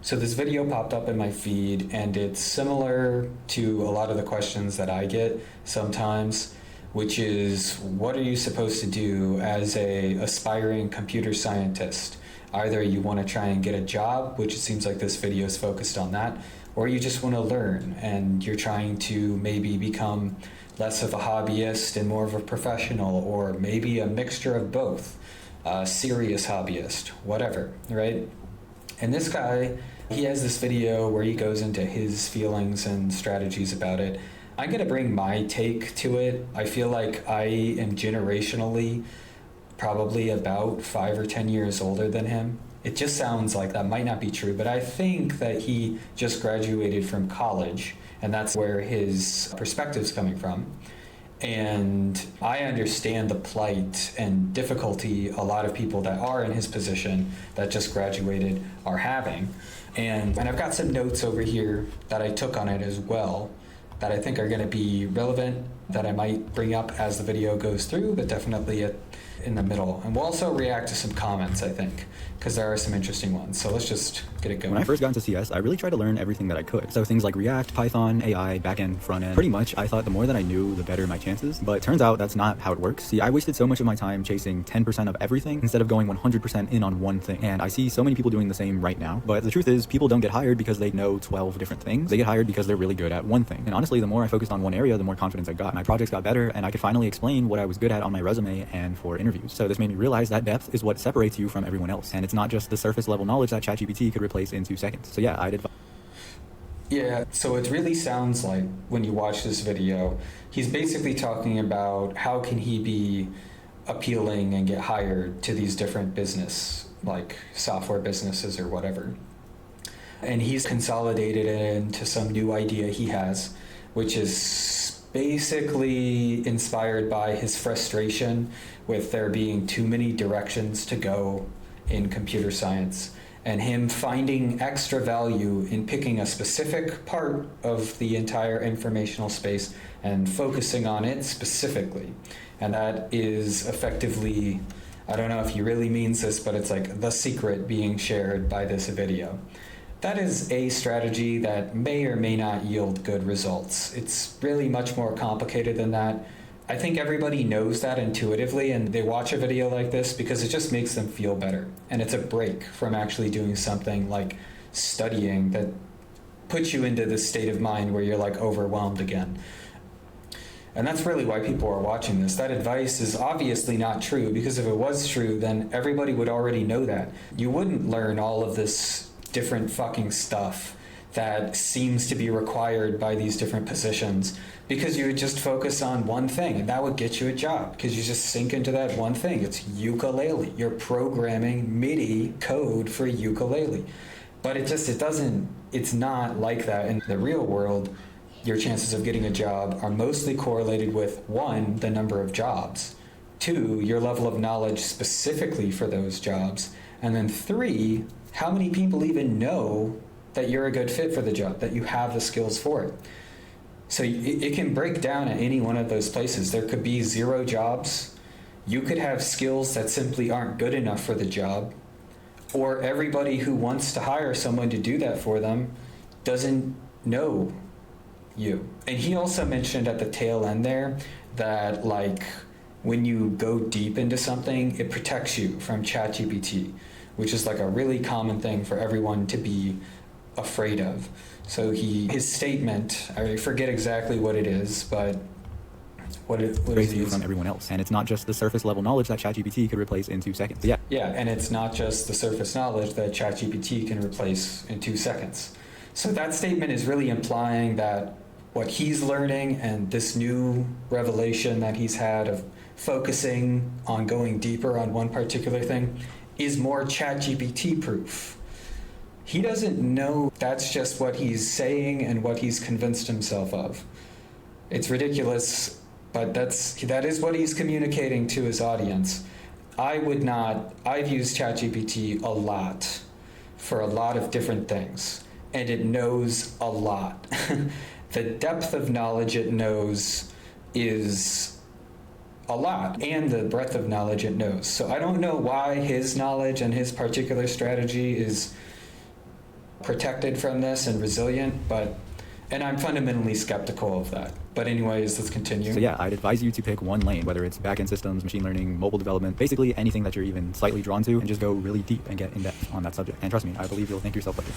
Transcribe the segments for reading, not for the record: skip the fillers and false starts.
So this video popped up in my feed, and it's similar to a lot of the questions that I get sometimes, which is, what are you supposed to do as a aspiring computer scientist? Either you want to try and get a job, which it seems like this video is focused on that, or you just want to learn and you're trying to maybe become less of a hobbyist and more of a professional, or maybe a mixture of both, serious hobbyist, whatever, right? And this guy, he has this video where he goes into his feelings and strategies about it. I'm going to bring my take to it. I feel like I am generationally probably about 5 or 10 years older than him. It just sounds like that might not be true, but I think that he just graduated from college, and that's where his perspective's coming from. And I understand the plight and difficulty a lot of people that are in his position that just graduated are having. And I've got some notes over here that I took on it as well that I think are going to be relevant, that I might bring up as the video goes through, but definitely in the middle. And we'll also react to some comments, I think, because there are some interesting ones. So let's just get it going. When I first got into CS, I really tried to learn everything that I could. So things like React, Python, AI, backend, frontend. Pretty much, I thought the more that I knew, the better my chances. But it turns out that's not how it works. See, I wasted so much of my time chasing 10% of everything instead of going 100% in on one thing. And I see so many people doing the same right now. But the truth is, people don't get hired because they know 12 different things. They get hired because they're really good at one thing. And honestly, the more I focused on one area, the more confidence I got. My projects got better, and I could finally explain what I was good at on my resume and for interviews. So this made me realize that depth is what separates you from everyone else. And it's not just the surface level knowledge that ChatGPT could replace in 2 seconds. So yeah, I'd advise. Yeah, so it really sounds like when you watch this video, he's basically talking about how can he be appealing and get hired to these different business, like software businesses or whatever. And he's consolidated it into some new idea he has, which is basically inspired by his frustration with there being too many directions to go in computer science, and him finding extra value in picking a specific part of the entire informational space and focusing on it specifically. And that is effectively, I don't know if he really means this, but it's like the secret being shared by this video. That is a strategy that may or may not yield good results. It's really much more complicated than that. I think everybody knows that intuitively, and they watch a video like this because it just makes them feel better. And it's a break from actually doing something like studying that puts you into this state of mind where you're like overwhelmed again. And that's really why people are watching this. That advice is obviously not true, because if it was true, then everybody would already know that. You wouldn't learn all of this different fucking stuff that seems to be required by these different positions, because you would just focus on one thing, and that would get you a job, because you just sink into that one thing. It's ukulele. You're programming MIDI code for ukulele. But it's not like that in the real world. Your chances of getting a job are mostly correlated with, 1, the number of jobs, 2, your level of knowledge specifically for those jobs, and then 3, how many people even know that you're a good fit for the job, that you have the skills for it. So it can break down at any one of those places. There could be 0 jobs. You could have skills that simply aren't good enough for the job, or everybody who wants to hire someone to do that for them doesn't know you. And he also mentioned at the tail end there that, like, when you go deep into something, it protects you from ChatGPT, which is like a really common thing for everyone to be afraid of. So his statement, I forget exactly what it is, but what is he from everyone else. And it's not just the surface level knowledge that ChatGPT could replace in 2 seconds. Yeah, and it's not just the surface knowledge that ChatGPT can replace in 2 seconds. So that statement is really implying that what he's learning and this new revelation that he's had of focusing on going deeper on one particular thing is more ChatGPT proof. He doesn't know that's just what he's saying and what he's convinced himself of. It's ridiculous, but that is what he's communicating to his audience. I've used ChatGPT a lot for a lot of different things, and it knows a lot. The depth of knowledge it knows is a lot, and the breadth of knowledge it knows. So I don't know why his knowledge and his particular strategy is protected from this and resilient, and I'm fundamentally skeptical of that. But anyways, let's continue. So yeah, I'd advise you to pick one lane, whether it's backend systems, machine learning, mobile development, basically anything that you're even slightly drawn to, and just go really deep and get in depth on that subject. And trust me, I believe you'll thank yourself later.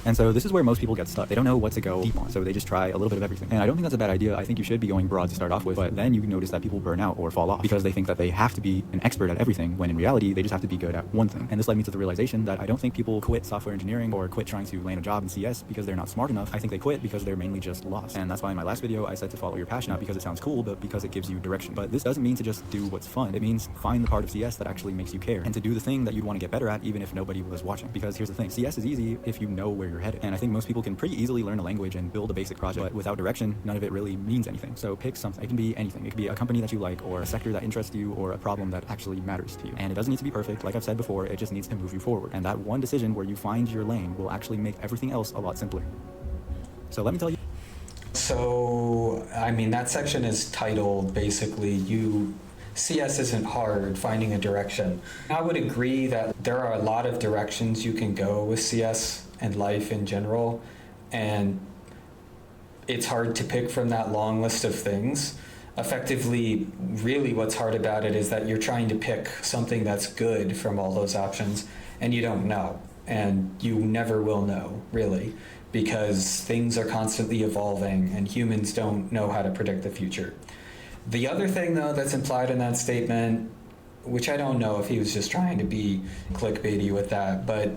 And so this is where most people get stuck. They don't know what to go deep on, so they just try a little bit of everything. And I don't think that's a bad idea. I think you should be going broad to start off with, but then you notice that people burn out or fall off because they think that they have to be an expert at everything, when in reality, they just have to be good at one thing. And this led me to the realization that I don't think people quit software engineering or quit trying to land a job in CS because they're not smart enough. I think they quit because they're mainly just lost. And that's why in my last video, I said to follow your passion, not because it sounds cool, but because it gives you direction. But this doesn't mean to just do what's fun. It means find the part of CS that actually makes you care and to do the thing that you'd want to get better at even if nobody was watching. Because here's the thing, CS is easy if you know where you're headed. And I think most people can pretty easily learn a language and build a basic project, but without direction, none of it really means anything. So pick something. It can be anything. It could be a company that you like, or a sector that interests you, or a problem that actually matters to you. And it doesn't need to be perfect. Like I've said before, it just needs to move you forward. And that one decision where you find your lane will actually make everything else a lot simpler. So let me tell you. So, I mean, that section is titled basically CS isn't hard, finding a direction. I would agree that there are a lot of directions you can go with CS and life in general, and it's hard to pick from that long list of things. Effectively, really what's hard about it is that you're trying to pick something that's good from all those options, and you don't know, and you never will know, really, because things are constantly evolving and humans don't know how to predict the future. The other thing, though, that's implied in that statement, which I don't know if he was just trying to be clickbaity with that, but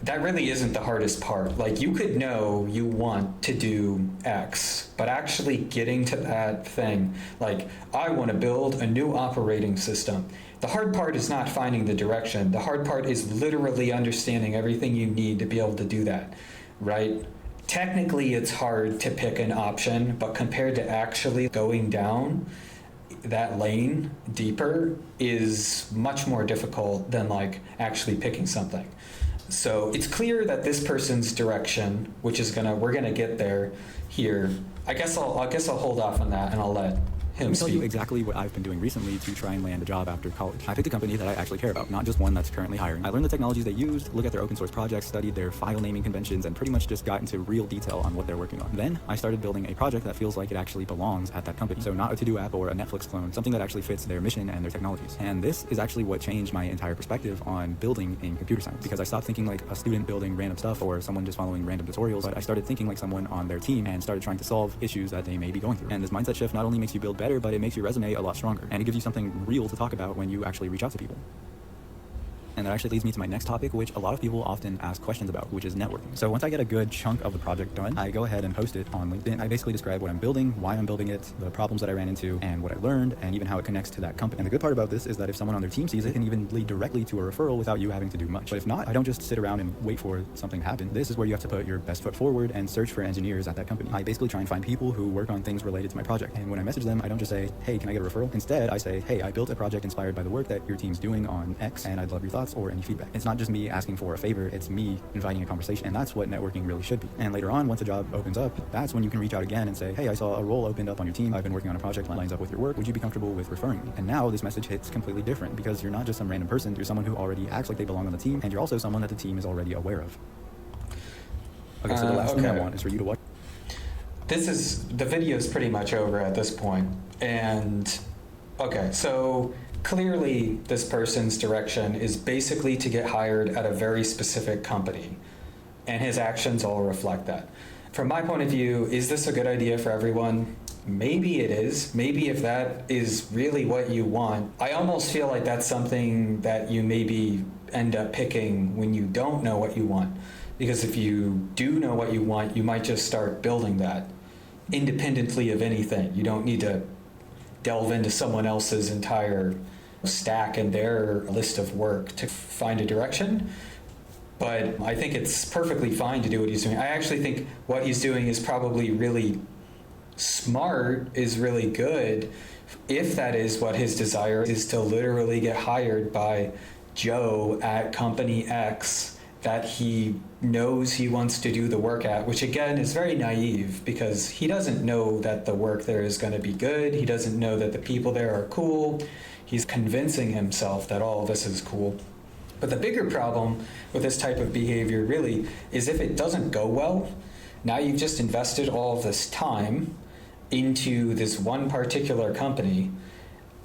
that really isn't the hardest part. Like, you could know you want to do X, but actually getting to that thing, like, I want to build a new operating system. The hard part is not finding the direction. The hard part is literally understanding everything you need to be able to do that, right? Technically, it's hard to pick an option, but compared to actually going down that lane deeper is much more difficult than like actually picking something. So it's clear that this person's direction, which is we're gonna get there here. I guess I'll hold off on that and I'll let Let me tell you exactly what I've been doing recently to try and land a job after college. I picked a company that I actually care about, not just one that's currently hiring. I learned the technologies they used, looked at their open source projects, studied their file naming conventions, and pretty much just got into real detail on what they're working on. Then I started building a project that feels like it actually belongs at that company. So not a to-do app or a Netflix clone, something that actually fits their mission and their technologies. And this is actually what changed my entire perspective on building in computer science, because I stopped thinking like a student building random stuff or someone just following random tutorials, but I started thinking like someone on their team and started trying to solve issues that they may be going through. And this mindset shift not only makes you build better, but it makes your resume a lot stronger, and it gives you something real to talk about when you actually reach out to people. And that actually leads me to my next topic, which a lot of people often ask questions about, which is networking. So once I get a good chunk of the project done, I go ahead and post it on LinkedIn. I basically describe what I'm building, why I'm building it, the problems that I ran into, and what I learned, and even how it connects to that company. And the good part about this is that if someone on their team sees it, it can even lead directly to a referral without you having to do much. But if not, I don't just sit around and wait for something to happen. This is where you have to put your best foot forward and search for engineers at that company. I basically try and find people who work on things related to my project. And when I message them, I don't just say, hey, can I get a referral? Instead, I say, hey, I built a project inspired by the work that your team's doing on X, and I'd love your thoughts or any feedback. It's not just me asking for a favor, it's me inviting a conversation, and that's what networking really should be. And later on, once a job opens up, that's when you can reach out again and say, hey, I saw a role opened up on your team, I've been working on a project that lines up with your work, would you be comfortable with referring me? And now this message hits completely different, because you're not just some random person, you're someone who already acts like they belong on the team, and you're also someone that the team is already aware of. Okay, so the last thing I want is for you to watch. The video is pretty much over at this point, and okay, so clearly this person's direction is basically to get hired at a very specific company, and his actions all reflect that. From my point of view, is this a good idea for everyone? Maybe it is. Maybe if that is really what you want. I almost feel like that's something that you maybe end up picking when you don't know what you want. Because if you do know what you want, you might just start building that independently of anything. You don't need to delve into someone else's entire stack and their list of work to find a direction. But I think it's perfectly fine to do what he's doing. I actually think what he's doing is probably really smart, is really good, if that is what his desire is, to literally get hired by Joe at company X that he knows he wants to do the work at, which again is very naive, because he doesn't know that the work there is going to be good. He doesn't know that the people there are cool. He's convincing himself that all of this is cool. But the bigger problem with this type of behavior really is if it doesn't go well, now you've just invested all of this time into this one particular company.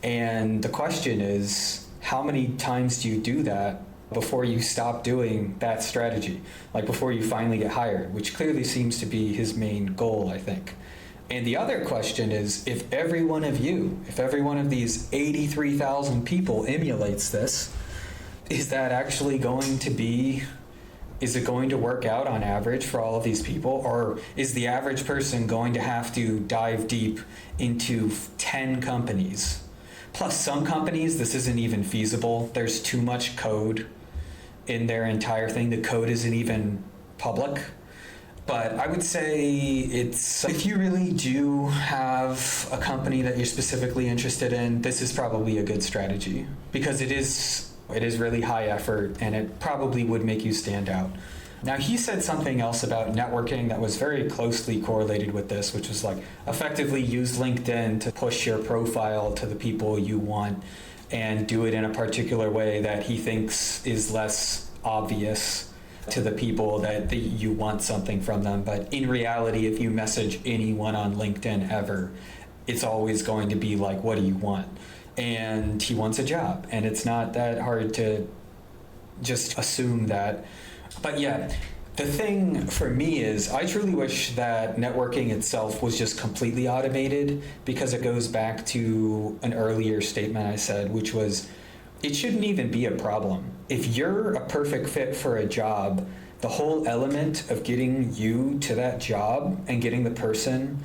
And the question is, how many times do you do that before you stop doing that strategy? Like before you finally get hired, which clearly seems to be his main goal, I think. And the other question is, if every one of these 83,000 people emulates this, is it going to work out on average for all of these people? Or is the average person going to have to dive deep into 10 companies? Plus, some companies, this isn't even feasible. There's too much code in their entire thing. The code isn't even public. But I would say if you really do have a company that you're specifically interested in, this is probably a good strategy, because it is really high effort and it probably would make you stand out. Now, he said something else about networking that was very closely correlated with this, which was like effectively use LinkedIn to push your profile to the people you want and do it in a particular way that he thinks is less obvious to the people that you want something from them. But in reality, if you message anyone on LinkedIn ever, it's always going to be like, what do you want? And he wants a job. And it's not that hard to just assume that. But yeah, the thing for me is I truly wish that networking itself was just completely automated, because it goes back to an earlier statement I said, which was, it shouldn't even be a problem. If you're a perfect fit for a job, the whole element of getting you to that job and getting the person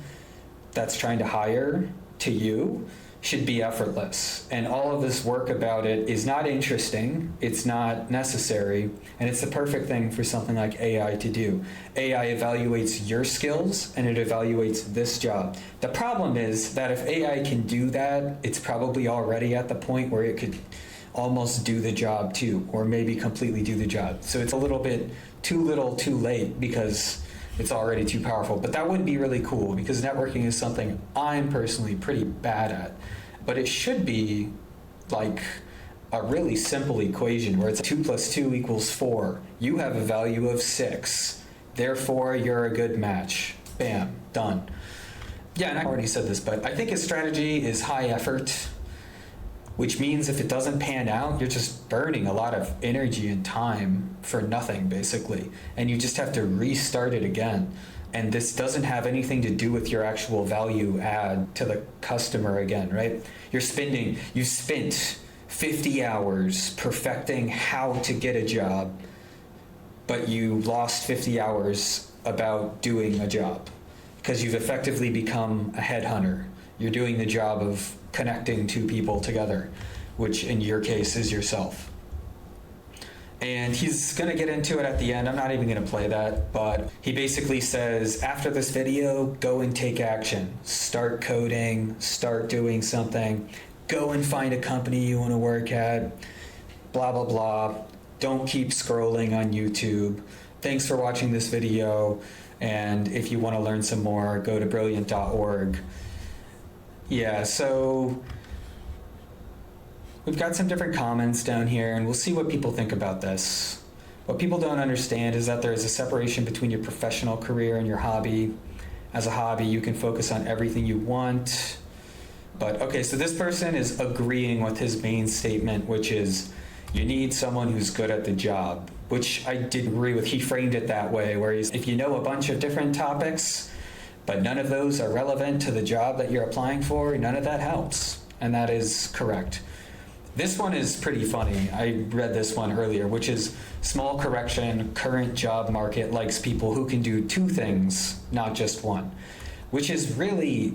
that's trying to hire to you should be effortless. And all of this work about it is not interesting, it's not necessary, and it's the perfect thing for something like AI to do. AI evaluates your skills and it evaluates this job. The problem is that if AI can do that, it's probably already at the point where it could almost do the job too, or maybe completely do the job. So it's a little bit too little too late, because it's already too powerful. But that would be really cool, because networking is something I'm personally pretty bad at. But it should be like a really simple equation where it's 2 + 2 = 4. You have a value of 6. Therefore, you're a good match. Bam, done. Yeah, and I already said this, but I think his strategy is high effort, which means if it doesn't pan out, you're just burning a lot of energy and time for nothing, basically. And you just have to restart it again. And this doesn't have anything to do with your actual value add to the customer again, right? You spent 50 hours perfecting how to get a job, but you lost 50 hours about doing a job, because you've effectively become a headhunter. You're doing the job of connecting two people together, which in your case is yourself. And he's going to get into it at the end. I'm not even going to play that, but he basically says, after this video, go and take action. Start coding, start doing something, go and find a company you want to work at, blah, blah, blah. Don't keep scrolling on YouTube. Thanks for watching this video. And if you want to learn some more, go to brilliant.org. Yeah, so we've got some different comments down here, and we'll see what people think about this. What people don't understand is that there is a separation between your professional career and your hobby. As a hobby, you can focus on everything you want. But okay, so this person is agreeing with his main statement, which is you need someone who's good at the job, which I did agree with. He framed it that way, where if you know a bunch of different topics, but none of those are relevant to the job that you're applying for, none of that helps. And that is correct. This one is pretty funny. I read this one earlier, which is small correction, current job market likes people who can do two things, not just one, which is really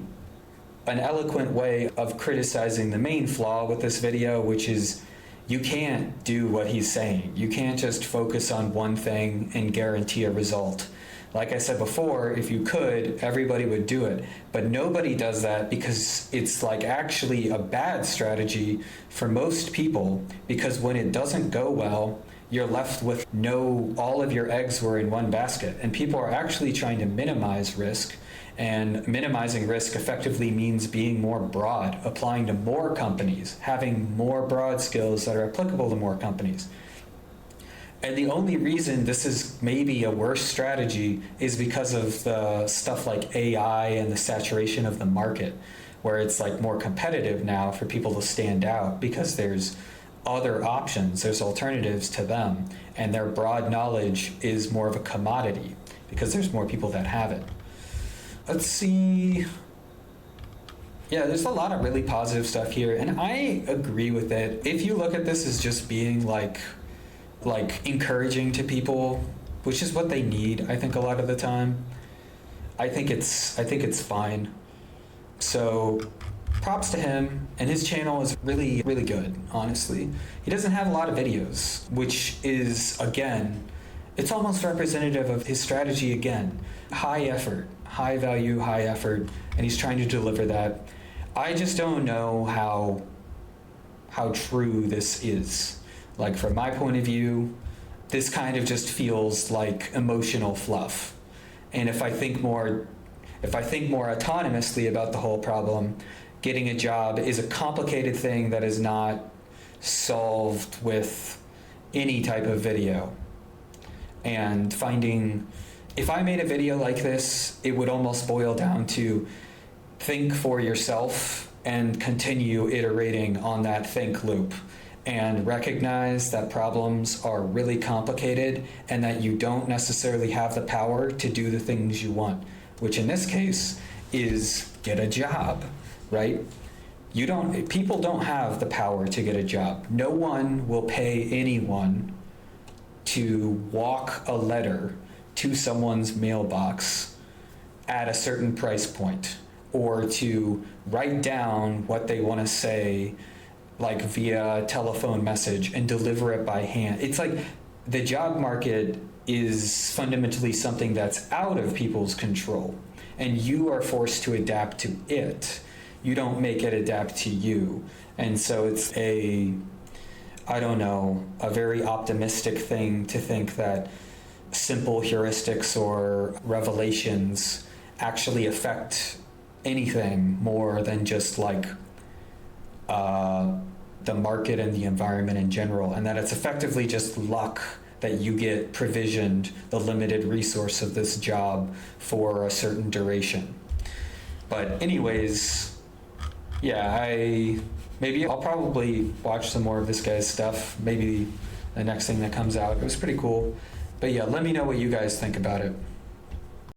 an eloquent way of criticizing the main flaw with this video, which is you can't do what he's saying. You can't just focus on one thing and guarantee a result. Like I said before, if you could, everybody would do it. But nobody does that, because it's like actually a bad strategy for most people, because when it doesn't go well, you're left with all of your eggs were in one basket. And people are actually trying to minimize risk. And minimizing risk effectively means being more broad, applying to more companies, having more broad skills that are applicable to more companies. And the only reason this is maybe a worse strategy is because of the stuff like AI and the saturation of the market, where it's like more competitive now for people to stand out because there's other options, there's alternatives to them, and their broad knowledge is more of a commodity because there's more people that have it. Let's see. Yeah, there's a lot of really positive stuff here, and I agree with it. If you look at this as just being like encouraging to people, which is what they need, I think a lot of the time, I think it's fine. So props to him, and his channel is really, really good, honestly. He doesn't have a lot of videos, which is, again, it's almost representative of his strategy again. High effort, high value, high effort, and he's trying to deliver that. I just don't know how true this is. Like, from my point of view, this kind of just feels like emotional fluff. And if I think more autonomously about the whole problem, getting a job is a complicated thing that is not solved with any type of video. And if I made a video like this, it would almost boil down to think for yourself and continue iterating on that think loop, and recognize that problems are really complicated and that you don't necessarily have the power to do the things you want, which in this case is get a job, right? People don't have the power to get a job. No one will pay anyone to walk a letter to someone's mailbox at a certain price point, or to write down what they want to say like via telephone message and deliver it by hand. It's like the job market is fundamentally something that's out of people's control, and you are forced to adapt to it. You don't make it adapt to you. And so it's a very optimistic thing to think that simple heuristics or revelations actually affect anything more than just like the market and the environment in general, and that it's effectively just luck that you get provisioned the limited resource of this job for a certain duration. But anyways, yeah, maybe I'll probably watch some more of this guy's stuff, maybe the next thing that comes out. It was pretty cool. But yeah, let me know what you guys think about it.